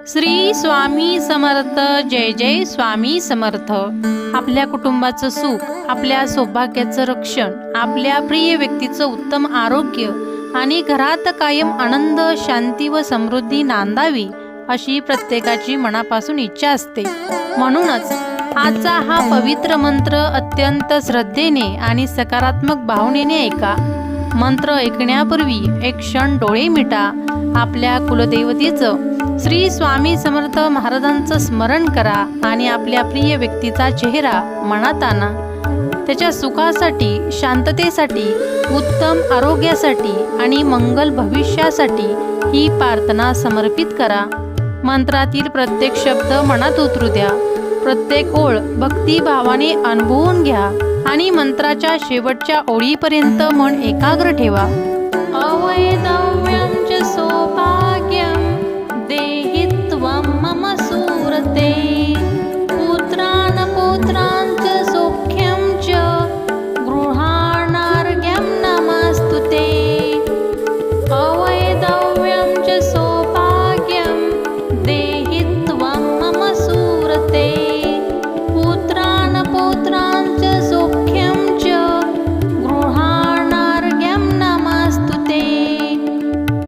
श्री स्वामी समर्थ. जय जय स्वामी समर्थ. आपल्या कुटुंबाचं सुख, आपल्या सौभाग्याचं रक्षण, आपल्या प्रिय व्यक्तीचं उत्तम आरोग्य आणि घरात कायम आनंद, शांती व समृद्धी नांदावी अशी प्रत्येकाची मनापासून इच्छा असते. म्हणूनच आजचा हा पवित्र मंत्र अत्यंत श्रद्धेने आणि सकारात्मक भावनेने ऐका. मंत्र ऐकण्यापूर्वी एक क्षण डोळे मिटा. आपल्या कुलदेवतेचं श्री स्वामी समर्थ महाराजांचं स्मरण करा आणि आपल्या प्रिय व्यक्तीचा चेहरा मनात आणा. त्याच्या सुखासाठी, शांततेसाठी, उत्तम आरोग्यासाठी आणि मंगल भविष्यासाठी ही प्रार्थना समर्पित करा. मंत्रातील प्रत्येक शब्द मनात उतरू द्या. प्रत्येक ओळ भक्तिभावाने अनुभवून घ्या आणि मंत्राच्या शेवटच्या ओळीपर्यंत मन एकाग्र ठेवा. अवैध